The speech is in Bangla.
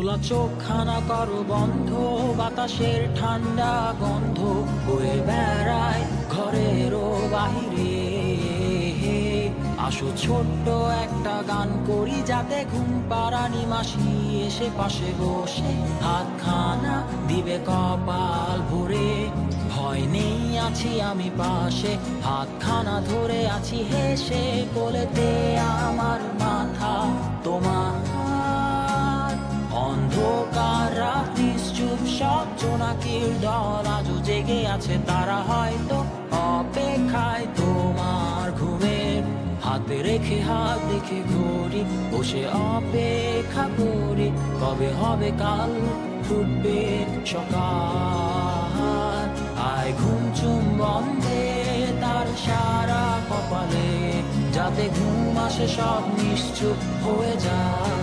খোলা চোখখানা করো বন্ধ, বাতাসের ঠান্ডা গন্ধ বয়ে বেড়ায় ঘরেরও বাহিরে। আসো ছোট্ট একটা গান করি, যাতে ঘুম পাড়ানি মাসি এসে পাশে বসে হাতখানা দিবে কপাল ভরে। ভয় নেই, আছি আমি পাশে, হাতখানা ধরে আছি হেসে, কোলেতে আমার মাথা তোমার। অন্ধকার রাত্রি চুপ, সব জোনাকির দল আজও জেগে আছে, তারা হয়তো অপেক্ষায় তোমার ঘুমের। হাতে রেখে হাত দেখে ঘড়ি, বসে অপেক্ষা করি, কবে হবে কাল, ফুটবে সকাল। আয় ঘুম চুম বন্ধে তার সারা কপালে, যাতে ঘুম আসে সব নিশ্চুপ হয়ে যায়।